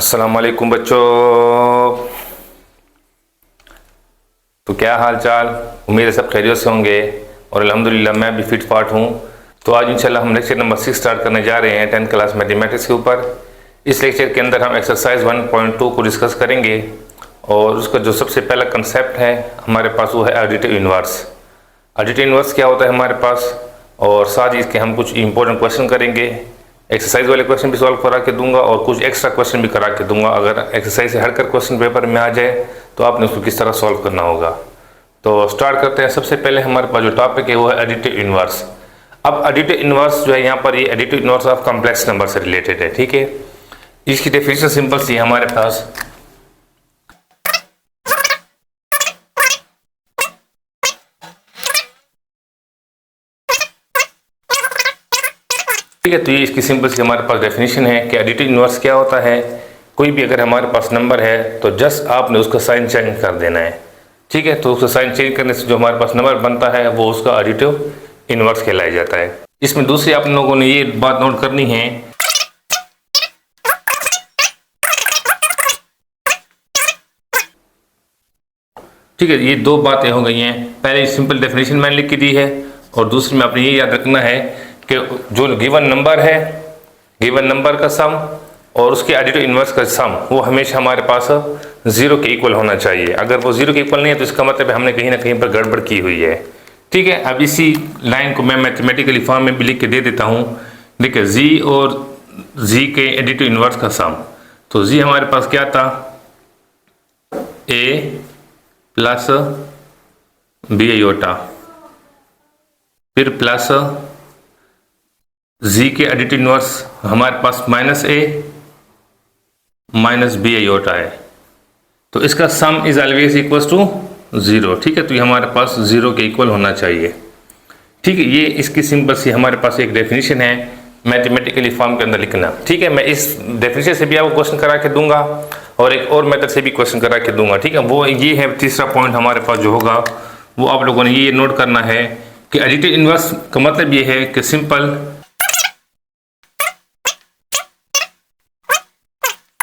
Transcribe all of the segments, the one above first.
अस्सलाम वालेकुम बच्चों। तो क्या हाल चाल, उम्मीद है सब खैरियत से होंगे और अल्हम्दुलिल्लाह मैं भी फिट फाट हूँ। तो आज इंशाल्लाह हम लेक्चर नंबर 6 स्टार्ट करने जा रहे हैं 10th क्लास मैथमेटिक्स के ऊपर। इस लेक्चर के अंदर हम एक्सरसाइज 1.2 को डिस्कस करेंगे और उसका जो सबसे पहला कंसेप्ट है हमारे पास वो है एडिटिव इन्वर्स। एडिटिव इन्वर्स क्या होता है हमारे पास, और साथ ही इसके हम कुछ इंपॉर्टेंट क्वेश्चन करेंगे। एक्सरसाइज वाले क्वेश्चन भी सॉल्व करा के दूंगा और कुछ एक्स्ट्रा क्वेश्चन भी करा के दूंगा। अगर एक्सरसाइज से हटकर क्वेश्चन पेपर में आ जाए तो आपने उसको किस तरह सॉल्व करना होगा। तो स्टार्ट करते हैं। सबसे पहले हमारे पास जो टॉपिक है वो है एडिटिव इन्वर्स। अब एडिटिव इन्वर्स जो है यहाँ पर ये additive inverse of complex number से रिलेटेड है, ठीक है। इसकी डेफिनेशन सिंपल सी है हमारे पास। ठीक है, तो ये इसकी सिंपल सी हमारे पास डेफिनेशन है कि एडिटिव इन्वर्स क्या होता है। कोई भी अगर हमारे पास नंबर है तो जस्ट आपने उसका साइन चेंज कर देना है, ठीक है। तो उसका साइन चेंज करने से जो हमारे पास नंबर बनता है वो उसका एडिटिव इन्वर्स कहलाया जाता है। इसमें दूसरी आप लोगों ने ये बात नोट करनी है, ठीक है। ये दो बातें हो गई हैं। पहले सिंपल डेफिनेशन मैंने लिख के दी है और दूसरी में आपने ये याद रखना है कि जो गिवन नंबर है, गिवन नंबर का सम और उसके एडिटिव इन्वर्स का सम वो हमेशा हमारे पास 0 के इक्वल होना चाहिए। अगर वो 0 के इक्वल नहीं है तो इसका मतलब हमने कहीं ना कहीं पर गड़बड़ की हुई है, ठीक है। अब इसी लाइन को मैं मैथमेटिकली फॉर्म में भी लिख के दे देता हूँ। देखिए जी और जी के एडिटिव इन्वर्स का सम, तो जी हमारे पास क्या था, ए प्लस बी आयोटा, फिर प्लस जी के एडिटिव इन्वर्स हमारे पास minus A minus B iota है। तो इसका sum is always equal to 0, ठीक है। तो ये हमारे पास 0 के इक्वल होना चाहिए, ठीक है। ये इसकी सिंपल सी हमारे पास एक डेफिनेशन है मैथमेटिकली फॉर्म के अंदर लिखना, ठीक है। मैं इस डेफिनेशन से भी आपको क्वेश्चन करा के दूंगा और एक और मेथड से भी क्वेश्चन करा के दूंगा, ठीक है। वो ये है तीसरा पॉइंट हमारे पास जो होगा वो आप लोगों ने ये नोट करना है कि एडिटिव इन्वर्स का मतलब ये है कि सिंपल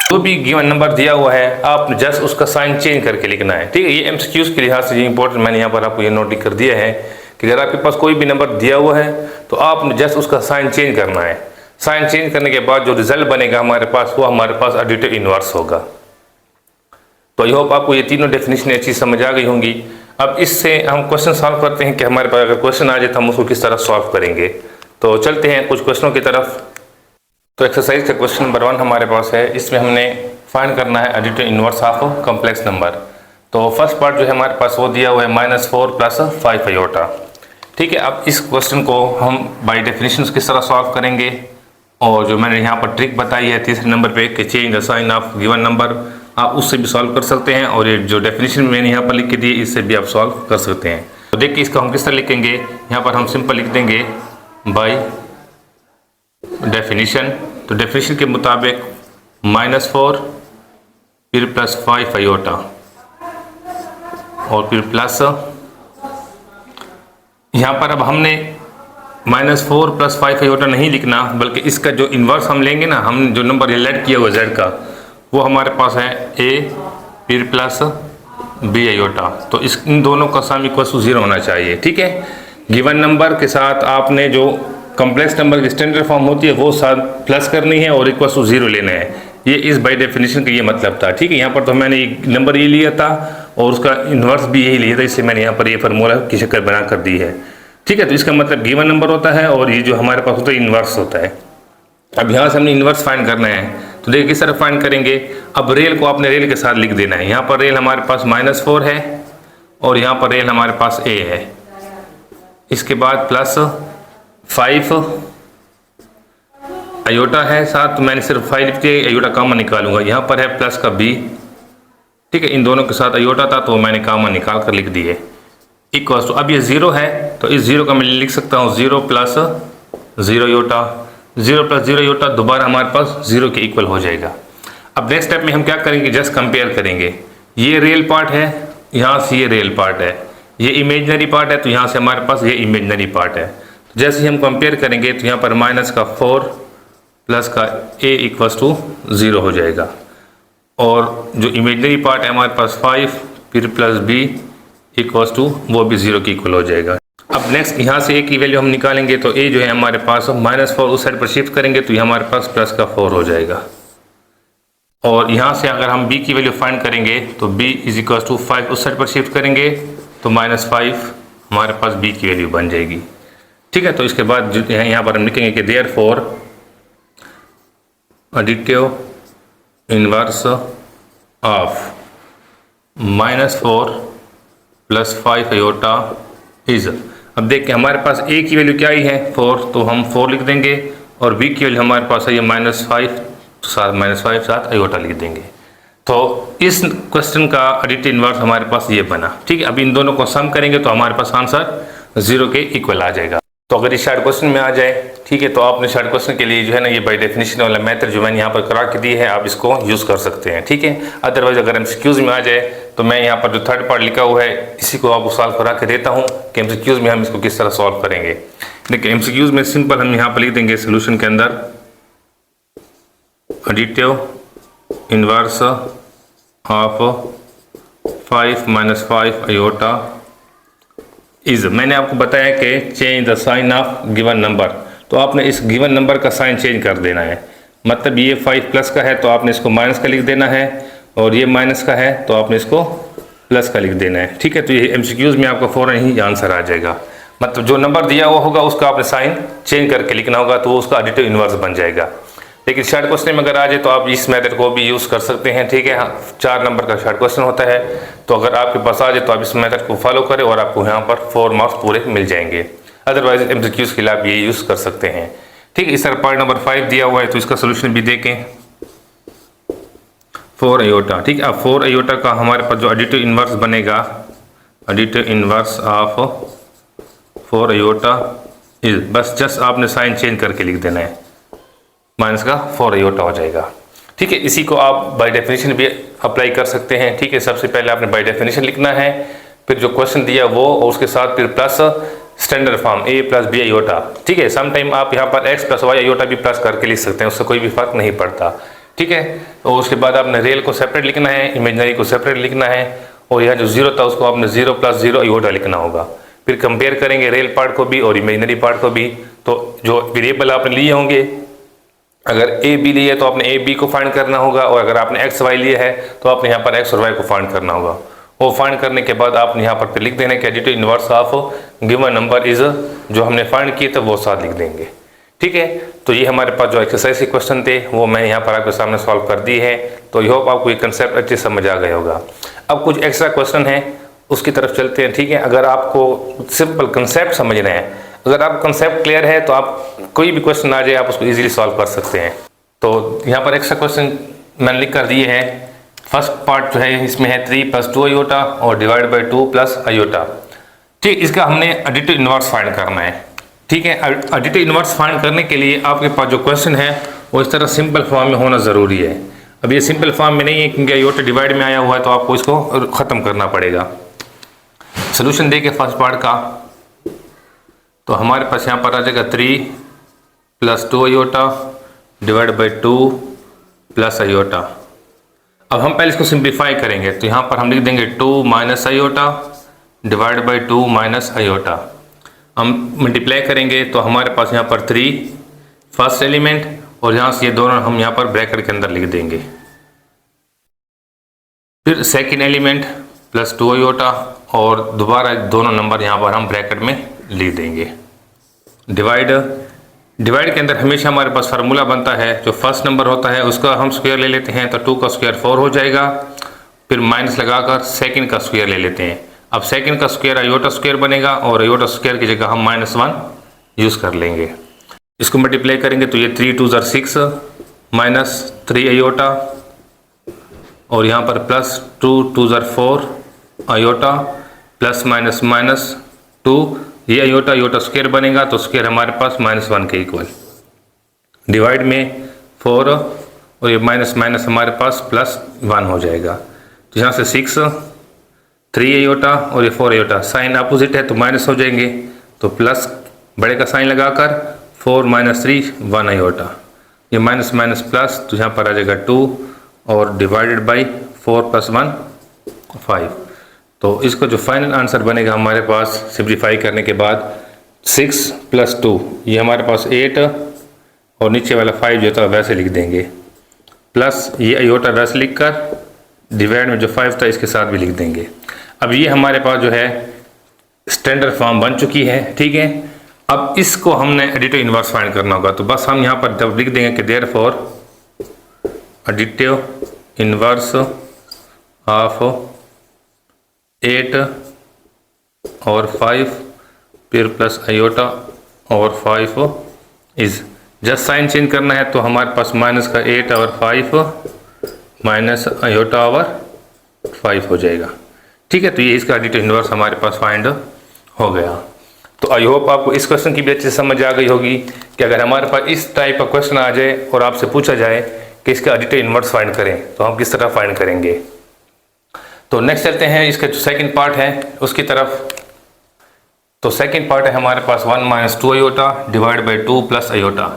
जो भी गिवन नंबर दिया हुआ है आप जस्ट उसका साइन चेंज करके लिखना है, ठीक है। ये एमसीक्यूज के लिहाज से इंपॉर्टेंट मैंने यहाँ पर आपको ये नोट कर दिया है कि अगर आपके पास कोई भी नंबर दिया हुआ है तो आपने जस्ट उसका साइन चेंज करना है। साइन चेंज करने के बाद जो रिजल्ट बनेगा हमारे पास वो हमारे पास एडिटिव इन्वर्स होगा। तो आई होप आपको ये तीनों डेफिनेशन अच्छी समझ आ गई होंगी। अब इससे हम क्वेश्चन सॉल्व करते हैं कि हमारे पास अगर क्वेश्चन आ जाए तो हम उसको किस तरह सॉल्व करेंगे। तो चलते हैं कुछ क्वेश्चनों की तरफ। तो एक्सरसाइज का क्वेश्चन नंबर 1 हमारे पास है। इसमें हमने फाइंड करना है additive inverse of complex number. तो फर्स्ट पार्ट जो है हमारे पास वो दिया हुआ है -4 + 5 आयोटा, ठीक है। अब इस क्वेश्चन को हम बाय डेफिनेशन किस तरह सॉल्व करेंगे और जो मैंने यहाँ पर ट्रिक बताई है तीसरे नंबर पे कि change the sign of given number, आप उससे भी सॉल्व कर सकते हैं और ये जो डेफिनेशन मैंने यहाँ पर लिख के दी इससे भी आप सॉल्व कर सकते हैं। तो देखिए इसका हम किस तरह लिखेंगे। यहाँ पर हम सिंपल लिख देंगे बाय डेफिनेशन। तो डेफिनेशन के मुताबिक -4 फिर +5 आयोटा और फिर प्लस, यहाँ पर अब हमने -4 + 5 आयोटा नहीं लिखना बल्कि इसका जो इन्वर्स हम लेंगे ना, हम जो नंबर लेट किया हुआ z का वो हमारे पास है a फिर प्लस b आयोटा। तो इन दोनों का सम इक्वल टू 0 होना चाहिए, ठीक है। गिवन नंबर के साथ आपने जो कॉम्प्लेक्स नंबर की स्टैंडर्ड फॉर्म होती है वो साथ प्लस करनी है और इक्वल टू 0 लेना है। ये इस बाय डेफिनेशन का ये मतलब था, ठीक है। यहाँ पर तो मैंने नंबर ये लिया था और उसका इन्वर्स भी यही लिया था, इससे मैंने यहाँ पर ये फार्मूला की शक्ल बना कर दी है, ठीक है। तो इसका मतलब गिवन नंबर होता है और ये जो हमारे पास होता है इन्वर्स होता है। अब यहाँ से हमने इन्वर्स फाइंड करना है, तो देखिए किस तरह फाइंड करेंगे। अब रेल को आपने रेल के साथ लिख देना है। यहाँ पर रेल हमारे पास -4 है और यहाँ पर रेल हमारे पास a है। इसके बाद +5 आयोटा है साथ, तो मैंने सिर्फ 5 लिख दिया, आयोटा कॉमन निकालूंगा। यहाँ पर है प्लस का b, ठीक है। इन दोनों के साथ आयोटा था तो मैंने कॉमन निकाल कर लिख दिए इक्वल्स टू, अब ये 0 है तो इस 0 का मैं लिख सकता हूँ 0 + 0 आयोटा, 0 + 0 आयोटा दोबारा हमारे पास 0 के इक्वल हो जाएगा। अब नेक्स्ट स्टेप में हम क्या करेंगे, जस्ट कंपेयर करेंगे। ये रियल पार्ट है, यहाँ से ये रियल पार्ट है, ये इमेजनरी पार्ट है तो यहाँ से हमारे पास ये इमेजनरी पार्ट है। जैसे ही हम कंपेयर करेंगे तो यहाँ पर -4 प्लस का a इक्वल्स टू 0 हो जाएगा। और जो इमेजनरी पार्ट है हमारे पास 5 फिर प्लस b इक्वल्स टू वो भी 0 के इक्वल हो जाएगा। अब नेक्स्ट यहाँ से a की वैल्यू हम निकालेंगे तो a जो है हमारे पास -4 उस साइड पर शिफ्ट करेंगे तो ये हमारे पास प्लस का 4 हो जाएगा। और यहाँ से अगर हम b की वैल्यू फाइंड करेंगे तो b इज इक्वल्स टू 5 उस साइड पर शिफ्ट करेंगे तो -5 हमारे पास b की वैल्यू बन जाएगी। ठीक है, तो इसके बाद जो है यहाँ पर हम लिखेंगे कि therefore additive inverse of -4 +5 iota is. अब देखिए हमारे पास a की वैल्यू क्या ही है 4, तो हम 4 लिख देंगे और b की वैल्यू हमारे पास है ये -5 तो -5 साथ आयोटा लिख देंगे। तो इस क्वेश्चन का एडिटिव इनवर्स हमारे पास ये बना। ठीक है, अब इन दोनों को सम करेंगे तो हमारे पास आंसर 0 के इक्वल आ जाएगा। तो अगर ये शार्ट क्वेश्चन में आ जाए, ठीक है, तो आपने शार्ट क्वेश्चन के लिए जो है ना ये बाय डेफिनेशन वाला मेथड जो मैंने यहाँ पर करा के दी है आप इसको यूज़ कर सकते हैं। ठीक है, अदरवाइज अगर एमसीक्यूज में आ जाए तो मैं यहाँ पर जो थर्ड पार्ट लिखा हुआ है इसी को आपको सॉल्व करा के देता हूँ कि एमसीक्यूज में हम इसको किस तरह सॉल्व करेंगे। देखिए एमसीक्यूज में सिंपल हम यहाँ पर लिख देंगे सोल्यूशन के अंदर additive inverse of 5 - 5 iota is. मैंने आपको बताया कि change the sign of given number, तो आपने इस गिवन नंबर का साइन चेंज कर देना है। मतलब ये 5 प्लस का है तो आपने इसको माइनस का लिख देना है और ये माइनस का है तो आपने इसको प्लस का लिख देना है। ठीक है, तो ये एमसीक्यूज में आपका फ़ौरन ही आंसर आ जाएगा। मतलब जो नंबर दिया हुआ होगा उसका आपने साइन चेंज करके लिखना होगा तो उसका एडिटिव इनवर्स बन जाएगा। लेकिन शार्ट क्वेश्चन में अगर आ जाए तो आप इस मेथड को भी यूज़ कर सकते हैं। ठीक है, 4 नंबर का शार्ट क्वेश्चन होता है, तो अगर आपके पास आ जाए तो आप इस मेथड को फॉलो करें और आपको यहाँ पर 4 मार्क्स पूरे मिल जाएंगे। अदरवाइज एमसीक्यूज के लिए आप ये यूज़ कर सकते हैं। ठीक है, इस तरह पार्ट नंबर 5 दिया हुआ है तो इसका सोल्यूशन भी देखें 4 आयोटा। ठीक है, अब 4 आयोटा का हमारे पास जो एडिटिव इनवर्स बनेगा, additive inverse of 4 iota is, बस जस्ट आपने साइन चेंज करके लिख देना है, माइनस का 4 आयोटा हो जाएगा। ठीक है, इसी को आप बाय डेफिनेशन भी अप्लाई कर सकते हैं। ठीक है, सबसे पहले आपने बाय डेफिनेशन लिखना है, फिर जो क्वेश्चन दिया वो और उसके साथ फिर plus standard form a + b iota. ठीक है, सम टाइम आप यहाँ पर x + y आयोटा भी प्लस करके लिख सकते हैं, उससे कोई भी फर्क नहीं पड़ता। ठीक है, और उसके बाद आपने रियल को सेपरेट लिखना है, इमेजनरी को सेपरेट लिखना है और यहाँ जो 0 था उसको आपने 0 + 0 आयोटा लिखना होगा। फिर कंपेयर करेंगे रियल पार्ट को भी और इमेजनरी पार्ट को भी। तो जो वेरिएबल आपने लिए होंगे, अगर a b लिए तो आपने a b को फाइंड करना होगा और अगर आपने x y लिए है तो आपने यहाँ पर x और y को फाइंड करना होगा। वो फाइंड करने के बाद आपने यहाँ पर लिख देना कि additive inverse of given number is, जो हमने फाइंड किए थे वो साथ लिख देंगे। ठीक है, तो ये हमारे पास जो एक्सरसाइज के क्वेश्चन थे वो मैं यहाँ पर आपके सामने सॉल्व कर दिए हैं। तो आई होप आपको ये कंसेप्ट अच्छे समझ आ गया होगा। अब कुछ एक्स्ट्रा क्वेश्चन है उसकी तरफ चलते हैं। ठीक है, अगर आपको सिंपल कंसेप्ट समझना है, अगर आप कंसेप्ट क्लियर है तो आप कोई भी क्वेश्चन आ जाए आप उसको इजीली सॉल्व कर सकते हैं। तो यहाँ पर एक्स्ट्रा क्वेश्चन मैंने लिख कर दिए हैं। फर्स्ट पार्ट जो है इसमें है 3 + 2 आयोटा और डिवाइड बाई 2 + आयोटा। ठीक, इसका हमने एडिटिव इनवर्स फाइंड करना है। ठीक है, एडिटिव इनवर्स फाइंड करने के लिए आपके पास जो क्वेश्चन है वो इस तरह सिंपल फॉर्म में होना ज़रूरी है। अब ये सिंपल फॉर्म में नहीं है क्योंकि आयोटा डिवाइड में आया हुआ है तो आपको इसको ख़त्म करना पड़ेगा। सोल्यूशन देके फर्स्ट पार्ट का तो हमारे पास यहाँ पर आ जाएगा 3 + 2 आयोटा डिवाइड बाई 2 + आयोटा। अब हम पहले इसको सिंप्लीफाई करेंगे तो यहाँ पर हम लिख देंगे 2 - आयोटा डिवाइड बाई 2 - आयोटा। हम मल्टीप्लाई करेंगे तो हमारे पास यहाँ पर 3 फर्स्ट एलिमेंट और यहाँ से ये दोनों हम यहाँ पर ब्रैकेट के अंदर लिख देंगे। फिर सेकेंड एलिमेंट +2 आयोटा और दोबारा दोनों नंबर यहाँ पर हम ब्रैकेट में लिख देंगे। डिवाइड के अंदर हमेशा हमारे पास फार्मूला बनता है, जो फर्स्ट नंबर होता है उसका हम स्क्वायर ले लेते हैं तो 2 का स्क्वायर 4 हो जाएगा। फिर माइनस लगाकर सेकंड का स्क्वायर ले लेते हैं। अब सेकंड का स्क्वायर आयोटा स्क्वायर बनेगा और आयोटा स्क्वायर की जगह हम -1 यूज़ कर लेंगे। इसको मल्टीप्लाई करेंगे तो ये 3 × 2 = 6 -3 आयोटा और यहाँ पर +2 × 2 = 4 आयोटा प्लस माइनस 2, ये आयोटा स्क्वायर बनेगा तो स्क्वायर हमारे पास -1 के इक्वल। डिवाइड में 4 और ये माइनस हमारे पास +1 हो जाएगा। तो यहाँ से 6 3 आयोटा और ये 4 आयोटा, साइन अपोजिट है तो माइनस हो जाएंगे तो प्लस बड़े का साइन लगाकर 4 - 3 1 आयोटा, ये माइनस प्लस तो यहाँ पर आ जाएगा 2 और डिवाइडेड बाई 4 + 1 5। तो इसका जो फाइनल आंसर बनेगा हमारे पास सिंप्लीफाई करने के बाद 6 + 2, ये हमारे पास 8 और नीचे वाला 5 जो था वैसे लिख देंगे, प्लस ये आयोटा वैसे लिख कर डिवाइड में जो 5 था इसके साथ भी लिख देंगे। अब ये हमारे पास जो है स्टैंडर्ड फॉर्म बन चुकी है, ठीक है। अब इसको हमने एडिटिव इन्वर्स फाइंड करना होगा, तो बस हम यहाँ पर जब लिख देंगे कि देयरफॉर एडिटिव इन्वर्स ऑफ 8 और 5 फिर प्लस आयोटा और 5 इज, जस्ट साइन चेंज करना है तो हमारे पास माइनस का 8 और 5 माइनस आयोटा और 5 हो जाएगा, ठीक है। तो ये इसका एडिटिव इन्वर्स हमारे पास फाइंड हो गया। तो आई होप आपको इस क्वेश्चन की भी अच्छे से समझ आ गई होगी कि अगर हमारे पास इस टाइप का क्वेश्चन आ जाए और आपसे पूछा जाए कि इसका एडिटिव इन्वर्स फाइंड करें तो हम किस तरह फाइंड करेंगे। तो नेक्स्ट चलते हैं इसका जो सेकंड पार्ट है उसकी तरफ। तो सेकंड पार्ट है हमारे पास 1 - 2 iota divide by 2 plus iota.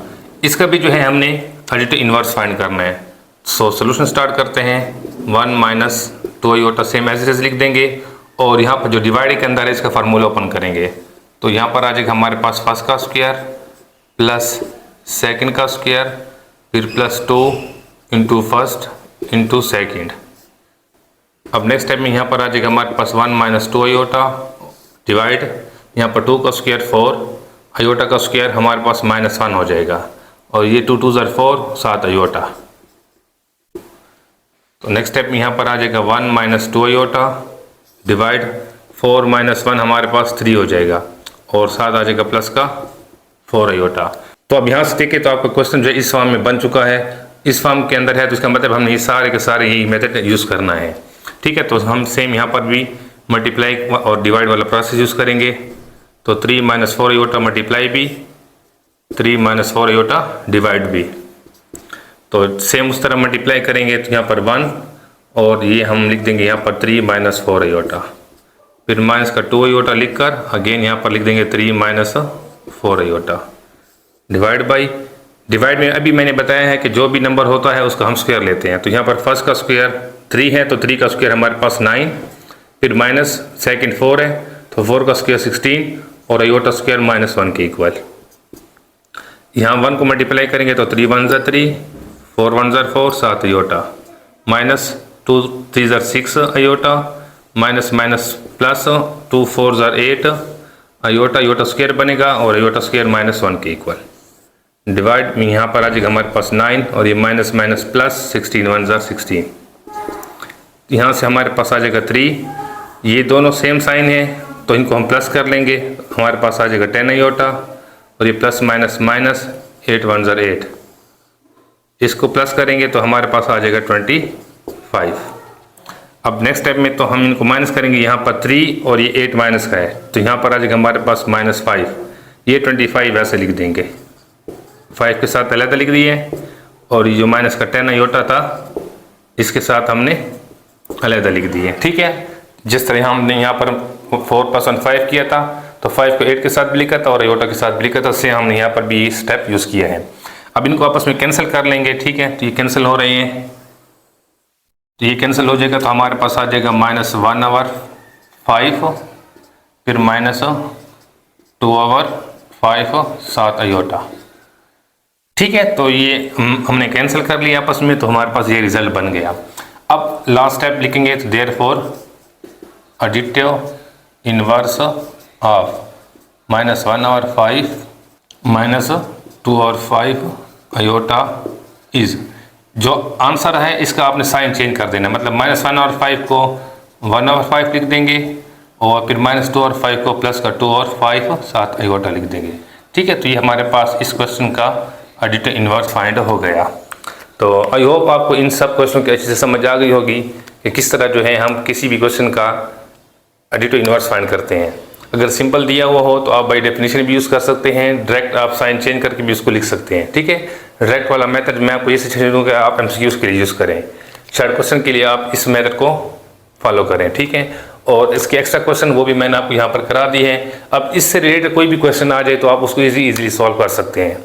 इसका भी जो है हमने एडिटिव इन्वर्स फाइंड करना है। सो सोल्यूशन स्टार्ट करते हैं। 1 - 2 iota same as it is लिख देंगे और यहाँ पर जो डिवाइड के अंदर है इसका फार्मूला ओपन करेंगे। तो यहाँ पर आ जाएगा हमारे पास फर्स्ट का स्क्वायर प्लस सेकंड का स्क्वायर फिर plus 2 into first into second. अब नेक्स्ट टाइम में यहाँ पर आ जाएगा हमारे पास 1 - 2 आयोटा डिवाइड, यहाँ पर 2 का स्क्वायर 4, आयोटा का स्क्वायर हमारे पास -1 हो जाएगा और ये 2 × 2 = 4 7 आयोटा। तो नेक्स्ट स्टेप में यहाँ पर आ जाएगा 1 - 2 आयोटा डिवाइड 4 - 1 हमारे पास 3 हो जाएगा और साथ आ जाएगा प्लस का 4 आयोटा। तो अब यहाँ से देखें तो आपका क्वेश्चन जो है इस फॉर्म में बन चुका है, इस फॉर्म के अंदर है, तो इसका मतलब हमने ये सारे के सारे यही मेथड यूज़ करना है, ठीक है। तो हम सेम यहाँ पर भी मल्टीप्लाई और डिवाइड वाला प्रोसेस यूज़ करेंगे। तो 3 - 4 आयोटा मल्टीप्लाई भी, 3 - 4 आयोटा डिवाइड भी। तो सेम उस तरह मल्टीप्लाई करेंगे तो यहाँ पर 1 और ये हम लिख देंगे यहाँ पर 3 - 4 आयोटा, फिर माइनस का 2 आयोटा लिख कर अगेन यहाँ पर लिख देंगे 3 - 4 आयोटा डिवाइड बाई। डिवाइड में अभी मैंने बताया है कि जो भी नंबर होता है उसका हम स्क्वायर लेते हैं। तो यहाँ पर फर्स्ट का स्क्वायर 3 है तो 3 का स्क्वायर हमारे पास 9, फिर माइनस सेकेंड 4 है तो 4 का स्क्वायर 16 और आयोटा स्क्वायर -1 के इक्वल। यहाँ 1 को मल्टीप्लाई करेंगे तो 3 × 1 = 3, 4 × 1 = 4 7 iota, minus 2 × 3 = 6 iota, minus minus plus 2 × 4 = 8 iota, iota square बनेगा और आयोटा स्क्वायर -1 के इक्वल। डिवाइड में यहाँ पर आ जाएगा हमारे पास 9 और ये माइनस माइनस प्लस 16 × 1 = 16। यहाँ से हमारे पास आ जाएगा 3, ये दोनों सेम साइन है तो इनको हम प्लस कर लेंगे, हमारे पास आ जाएगा 10 आयोटा और ये प्लस माइनस माइनस 8 × 1 = 8, इसको प्लस करेंगे तो हमारे पास आ जाएगा 25। अब नेक्स्ट स्टेप में तो हम इनको माइनस करेंगे, यहाँ पर 3 और ये 8 माइनस का है तो यहाँ पर आ जाएगा हमारे पास -5, ये 25 वैसे लिख देंगे, 5 के साथ अलग लिख दिए और ये जो माइनस का 10 आयोटा था इसके साथ हमने अलग लिख दिए, ठीक है। जिस तरह हमने यहाँ पर 4 + 1 5 किया था तो 5 को 8 के साथ भी लिखा था और आयोटा के साथ भी लिखा था, उससे हमने यहाँ पर भी ये स्टेप यूज़ किया है। अब इनको आपस में कैंसिल कर लेंगे, ठीक है। तो ये कैंसिल हो रहे हैं तो ये कैंसिल हो जाएगा तो हमारे पास आ जाएगा -1/5 फिर -2/5 7 आयोटा, ठीक है। तो ये हमने कैंसिल कर लिया आपस में तो हमारे पास ये रिजल्ट बन गया। अब लास्ट स्टेप लिखेंगे तो therefore additive inverse of -1/5 -2/5 iota is, जो आंसर है इसका आपने साइन चेंज कर देना, मतलब -1/5 को 1/5 लिख देंगे और फिर -2/5 को प्लस का 2/5 7 आयोटा लिख देंगे, ठीक है। तो ये हमारे पास इस क्वेश्चन का एडिटिव इन्वर्स फाइंड हो गया। तो आई होप आपको इन सब क्वेश्चन की अच्छे से समझ आ गई होगी कि किस तरह जो है हम किसी भी क्वेश्चन का एडिटिव इन्वर्स फाइंड करते हैं। अगर सिंपल दिया हुआ हो तो आप बाई डेफिनेशन भी यूज़ कर सकते हैं, डायरेक्ट आप साइन चेंज करके भी उसको लिख सकते हैं, ठीक है। डायरेक्ट वाला मेथड मैं आपको ये सजेशन दूँगा आप MCQs के लिए यूज़ करें, शॉर्ट क्वेश्चन के लिए आप इस मेथड को फॉलो करें, ठीक है। और इसके एक्स्ट्रा क्वेश्चन वो भी मैंने आपको यहाँ पर करा दिए हैं। अब इससे रिलेटेड कोई भी क्वेश्चन आ जाए तो आप उसको ईजिली सॉल्व कर सकते हैं।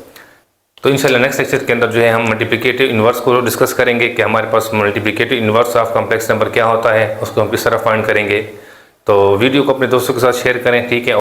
तो इंशाल्लाह नेक्स्ट लेक्चर के अंदर जो है हम मल्टीप्लिकेटिव इन्वर्स को डिस्कस करेंगे कि हमारे पास multiplicative inverse of complex number क्या होता है, उसको हम किस तरह फाइंड करेंगे। तो वीडियो को अपने दोस्तों के साथ शेयर करें, ठीक है।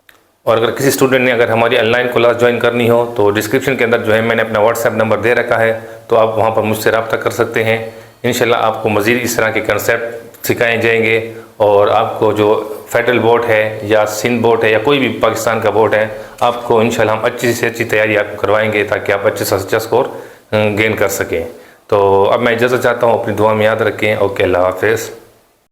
और अगर किसी स्टूडेंट ने अगर हमारी ऑनलाइन क्लास ज्वाइन करनी हो तो डिस्क्रिप्शन के अंदर जो है मैंने अपना व्हाट्सएप नंबर दे रखा है, तो आप वहाँ पर मुझसे रब्ता कर सकते हैं। इंशाल्लाह आपको मज़ीद इस तरह के कंसेप्ट सिखाए जाएंगे और आपको जो फेडरल बोर्ड है या सिंध बोर्ड है या कोई भी पाकिस्तान का बोर्ड है, आपको इंशाल्लाह हम अच्छी से अच्छी तैयारी आपको करवाएंगे ताकि आप अच्छे से अच्छा स्कोर गेन कर सकें। तो अब मैं इजाज़त चाहता हूँ, अपनी दुआ में याद रखें। ओके, अल्लाह हाफ़िज़।